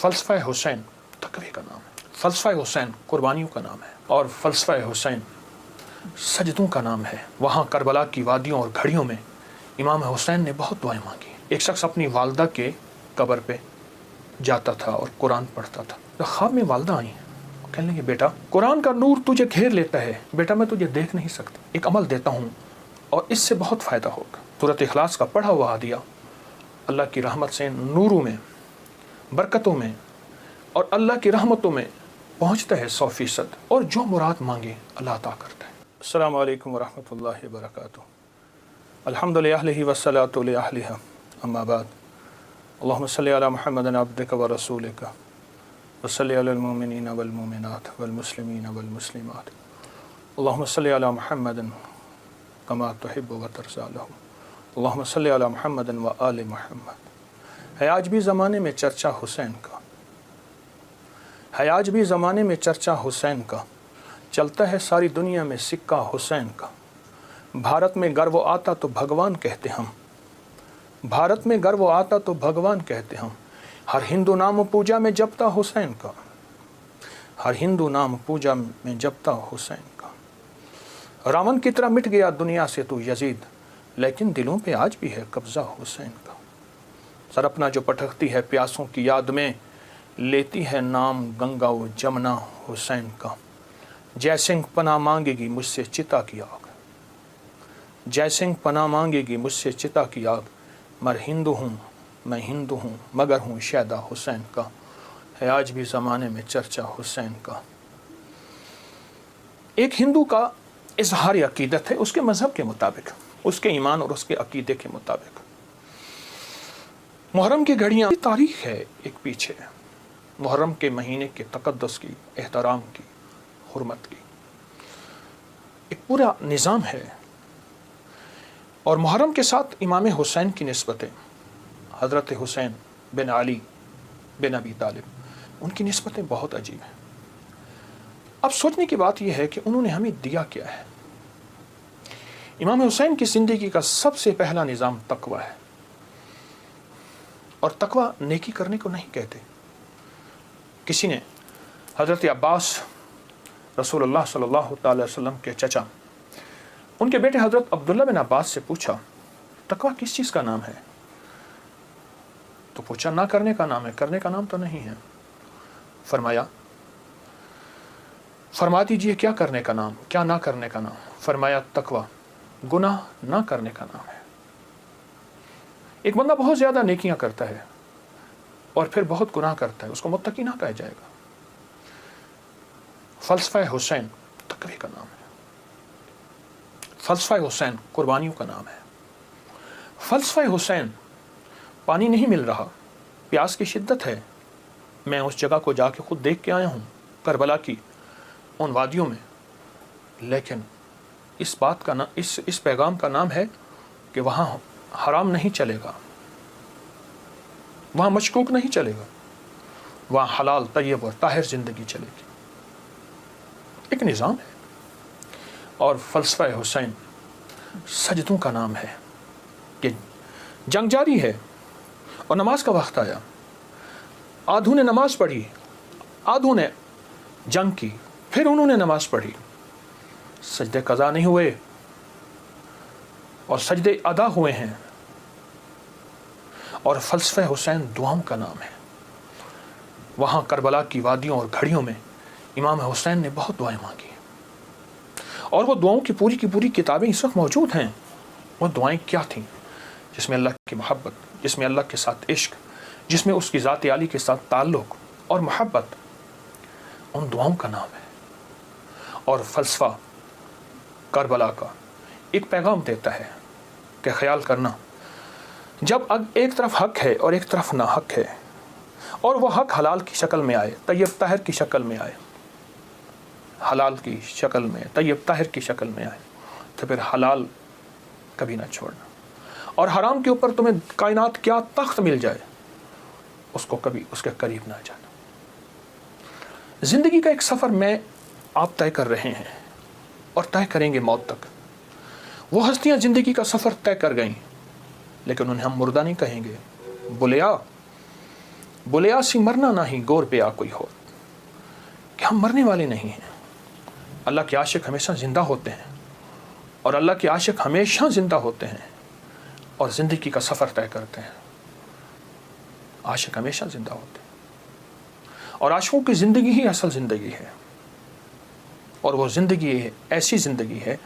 فلسفہ حسین تقوی کا نام ہے، فلسفہ حسین قربانیوں کا نام ہے، اور فلسفہ حسین سجدوں کا نام ہے۔ وہاں کربلا کی وادیوں اور گھڑیوں میں امام حسین نے بہت دعائیں مانگی۔ ایک شخص اپنی والدہ کے قبر پہ جاتا تھا اور قرآن پڑھتا تھا۔ تو خواب میں والدہ آئی، کہنے لگے بیٹا قرآن کا نور تجھے گھیر لیتا ہے، بیٹا میں تجھے دیکھ نہیں سکتا، ایک عمل دیتا ہوں اور اس سے بہت فائدہ ہوگا۔ سورۃ اخلاص کا پڑھا ہوا ہدیہ اللہ کی رحمت سے نوروں میں، برکتوں میں اور اللہ کی رحمتوں میں پہنچتا ہے 100%، اور جو مراد مانگے اللہ عطا کرتا ہے۔ السلام علیکم ورحمۃ اللہ وبرکاتہ۔ الحمد للہ والصلاۃ لأہلہا، اما بعد، اللہم صلی علی محمد عبدک ورسولک وصلی علی المؤمنین والمؤمنات والمسلمین والمسلمات، اللہم صلی علی محمد کما تحب وترضی لہ، اللہم صلی علی محمد وآل محمد۔ ہے آج بھی زمانے میں چرچا حسین کا، ہے آج بھی زمانے میں چرچا حسین کا، چلتا ہے ساری دنیا میں سکہ حسین کا۔ بھارت میں گر وہ آتا تو بھگوان کہتے ہم، بھارت میں گر وہ آتا تو بھگوان کہتے ہم، ہر ہندو نام پوجا میں جپتا حسین کا، ہر ہندو نام پوجا میں جپتا حسین کا۔ راون کی طرح مٹ گیا دنیا سے تو یزید، لیکن دلوں پہ آج بھی ہے قبضہ حسین کا۔ سر اپنا جو پٹکتی ہے پیاسوں کی یاد میں، لیتی ہے نام گنگا و جمنا حسین کا۔ جے سنگھ پناہ مانگے گی مجھ سے چتا کی آگ، جے سنگھ پناہ مانگے گی مجھ سے چتا کی آگ، مر ہندو ہوں میں ہندو ہوں مگر ہوں شیدا حسین کا۔ ہے آج بھی زمانے میں چرچا حسین کا۔ ایک ہندو کا اظہار عقیدت ہے اس کے مذہب کے مطابق، اس کے ایمان اور اس کے عقیدے کے مطابق۔ محرم کی گھڑیاں تاریخ ہے ایک پیچھے، محرم کے مہینے کے تقدس کی، احترام کی، حرمت کی ایک پورا نظام ہے، اور محرم کے ساتھ امام حسین کی نسبتیں، حضرت حسین بن علی بن ابی طالب، ان کی نسبتیں بہت عجیب ہیں۔ اب سوچنے کی بات یہ ہے کہ انہوں نے ہمیں دیا کیا ہے۔ امام حسین کی زندگی کا سب سے پہلا نظام تقوی ہے، اور تقوی نیکی کرنے کو نہیں کہتے۔ کسی نے حضرت عباس رسول اللہ صلی اللہ تعالی وسلم کے چچا، ان کے بیٹے حضرت عبداللہ بن عباس سے پوچھا تقوی کس چیز کا نام ہے؟ تو پوچھا نہ کرنے کا نام ہے، کرنے کا نام تو نہیں ہے۔ فرما دیجئے کیا کرنے کا نام، کیا نہ کرنے کا نام؟ فرمایا تقوی گناہ نہ کرنے کا نام ہے۔ ایک بندہ بہت زیادہ نیکیاں کرتا ہے اور پھر بہت گناہ کرتا ہے، اس کو متقی نہ کہا جائے گا۔ فلسفہ حسین تقوی کا نام ہے، فلسفہ حسین قربانیوں کا نام ہے۔ فلسفہ حسین پانی نہیں مل رہا، پیاس کی شدت ہے، میں اس جگہ کو جا کے خود دیکھ کے آیا ہوں، کربلا کی ان وادیوں میں، لیکن اس بات کا اس پیغام کا نام ہے کہ وہاں حرام نہیں چلے گا، وہاں مشکوک نہیں چلے گا، وہاں حلال طیب اور طاہر زندگی چلے گی۔ ایک نظام ہے۔ اور فلسفہ حسین سجدوں کا نام ہے کہ جنگ جاری ہے اور نماز کا وقت آیا، آدھوں نے نماز پڑھی، آدھوں نے جنگ کی، پھر انہوں نے نماز پڑھی، سجدے قضا نہیں ہوئے اور سجدے ادا ہوئے ہیں۔ اور فلسفہ حسین دعاؤں کا نام ہے۔ وہاں کربلا کی وادیوں اور گھڑیوں میں امام حسین نے بہت دعائیں مانگی، اور وہ دعاؤں کی پوری کتابیں اس وقت موجود ہیں۔ وہ دعائیں کیا تھیں؟ جس میں اللہ کی محبت، جس میں اللہ کے ساتھ عشق، جس میں اس کی ذات عالی کے ساتھ تعلق اور محبت، ان دعاؤں کا نام ہے۔ اور فلسفہ کربلا کا ایک پیغام دیتا ہے کہ خیال کرنا، جب ایک طرف حق ہے اور ایک طرف نہ حق ہے، اور وہ حق حلال کی شکل میں آئے، طیب طاہر کی شکل میں آئے، حلال کی شکل میں، طیب طاہر کی شکل میں آئے، تو پھر حلال کبھی نہ چھوڑنا، اور حرام کے اوپر تمہیں کائنات کیا تخت مل جائے، اس کو کبھی اس کے قریب نہ جانا۔ زندگی کا ایک سفر میں آپ طے کر رہے ہیں اور طے کریں گے موت تک۔ وہ ہستیاں زندگی کا سفر طے کر گئیں، لیکن انہیں ہم مردہ نہیں کہیں گے، بلیا بولیا سی مرنا نہیں گور پہ آ کوئی ہو، کہ ہم مرنے والے نہیں ہیں۔ اللہ کے عاشق ہمیشہ زندہ ہوتے ہیں، اور اللہ کے عاشق ہمیشہ زندہ ہوتے ہیں اور زندگی کا سفر طے کرتے ہیں۔ عاشق ہمیشہ زندہ ہوتے ہیں، اور عاشقوں کی زندگی ہی اصل زندگی ہے، اور وہ زندگی ایسی زندگی ہے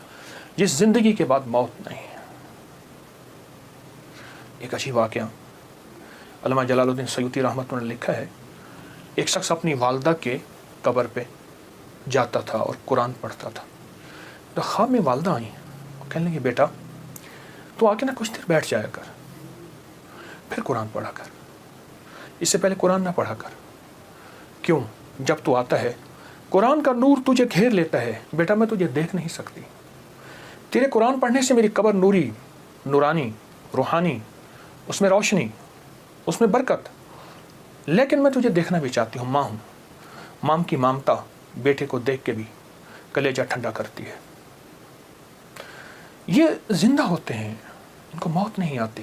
جس زندگی کے بعد موت نہیں ہے۔ ایک عجیب واقعہ علامہ جلال الدین سیوطی رحمۃ اللہ نے لکھا ہے، ایک شخص اپنی والدہ کے قبر پہ جاتا تھا اور قرآن پڑھتا تھا، تو خواب میں والدہ آئیں، کہنے لگی بیٹا تو آ کے نا کچھ دیر بیٹھ جایا کر، پھر قرآن پڑھا کر، اس سے پہلے قرآن نہ پڑھا کر۔ کیوں؟ جب تو آتا ہے قرآن کا نور تجھے گھیر لیتا ہے، بیٹا میں تجھے دیکھ نہیں سکتی، تیرے قرآن پڑھنے سے میری قبر نوری، نورانی، روحانی، اس میں روشنی، اس میں برکت، لیکن میں تجھے دیکھنا بھی چاہتی ہوں، ماں ہوں، ماں کی مامتا بیٹے کو دیکھ کے بھی کلیجہ ٹھنڈا کرتی ہے۔ یہ زندہ ہوتے ہیں، ان کو موت نہیں آتی،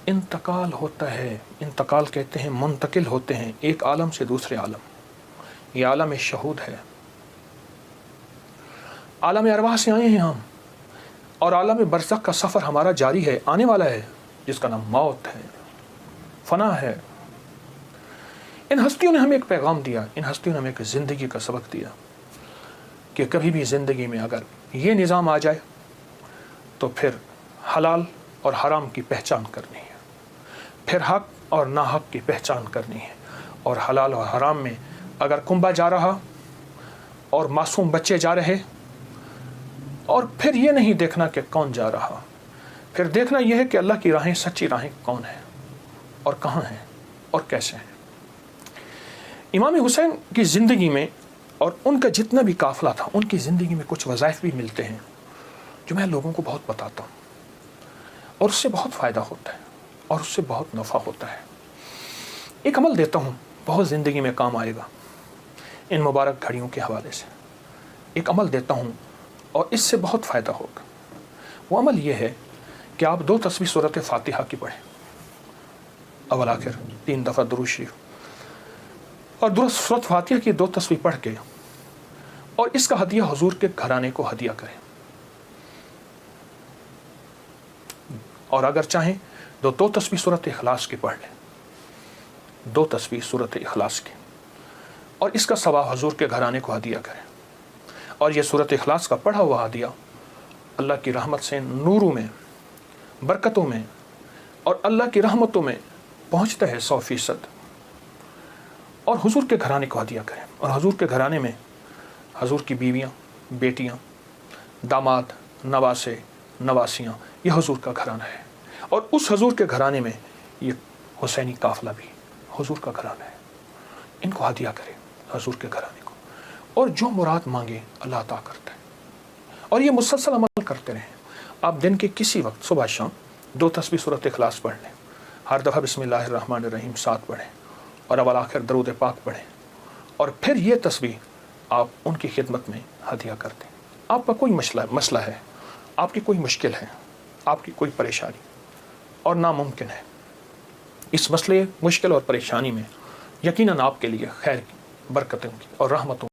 انتقال ہوتا ہے۔ انتقال کہتے ہیں منتقل ہوتے ہیں ایک عالم سے دوسرے عالم، یہ عالم شہود ہے، عالم ارواح سے آئے ہیں ہم، اور عالم برزخ کا سفر ہمارا جاری ہے، آنے والا ہے، جس کا نام موت ہے، فنا ہے۔ ان ہستیوں نے ہمیں ایک پیغام دیا، ان ہستیوں نے ہمیں ایک زندگی کا سبق دیا کہ کبھی بھی زندگی میں اگر یہ نظام آ جائے تو پھر حلال اور حرام کی پہچان کرنی ہے، پھر حق اور ناحق کی پہچان کرنی ہے، اور حلال اور حرام میں اگر کنبا جا رہا اور معصوم بچے جا رہے، اور پھر یہ نہیں دیکھنا کہ کون جا رہا، پھر دیکھنا یہ ہے کہ اللہ کی راہیں سچی راہیں کون ہیں اور کہاں ہیں اور کیسے ہیں۔ امام حسین کی زندگی میں اور ان کا جتنا بھی قافلہ تھا، ان کی زندگی میں کچھ وظائف بھی ملتے ہیں جو میں لوگوں کو بہت بتاتا ہوں، اور اس سے بہت فائدہ ہوتا ہے اور اس سے بہت نفع ہوتا ہے۔ ایک عمل دیتا ہوں، بہت زندگی میں کام آئے گا، ان مبارک گھڑیوں کے حوالے سے ایک عمل دیتا ہوں اور اس سے بہت فائدہ ہوگا۔ وہ عمل یہ ہے کہ آپ 2 تسبیح سورۃ فاتحہ کی پڑھیں، اول آخر 3 دفعہ درود شریف، اور سورۃ فاتحہ کی 2 تسبیح پڑھ کے اور اس کا ہدیہ حضور کے گھرانے کو ہدیہ کریں، اور اگر چاہیں تو 2 تسبیح سورۃ اخلاص کی پڑھ لیں، 2 تسبیح سورۃ اخلاص کی، اور اس کا ثواب حضور کے گھرانے کو ہدیہ کریں۔ اور یہ سورۃ اخلاص کا پڑھا ہوا ہدیہ اللہ کی رحمت سے نوروں میں، برکتوں میں اور اللہ کی رحمتوں میں پہنچتا ہے 100%، اور حضور کے گھرانے کو ہدیہ کریں۔ اور حضور کے گھرانے میں حضور کی بیویاں، بیٹیاں، داماد، نواسے، نواسیاں، یہ حضور کا گھرانہ ہے، اور اس حضور کے گھرانے میں یہ حسینی قافلہ بھی حضور کا گھرانہ ہے۔ ان کو ہدیہ کریں حضور کے گھرانے کو، اور جو مراد مانگے اللہ عطا کرتا ہے۔ اور یہ مسلسل عمل کرتے رہیں، آپ دن کے کسی وقت صبح شام 2 تسبیح سورۃ اخلاص پڑھ لیں، ہر دفعہ بسم اللہ الرحمن الرحیم 7 پڑھیں، اور اول آخر درود پاک پڑھیں، اور پھر یہ تسبیح آپ ان کی خدمت میں ہدیہ کر دیں۔ آپ کا کوئی مسئلہ ہے، آپ کی کوئی مشکل ہے، آپ کی کوئی پریشانی اور ناممکن ہے، اس مسئلے، مشکل اور پریشانی میں یقیناً آپ کے لیے خیر کی، برکتوں کی اور رحمتوں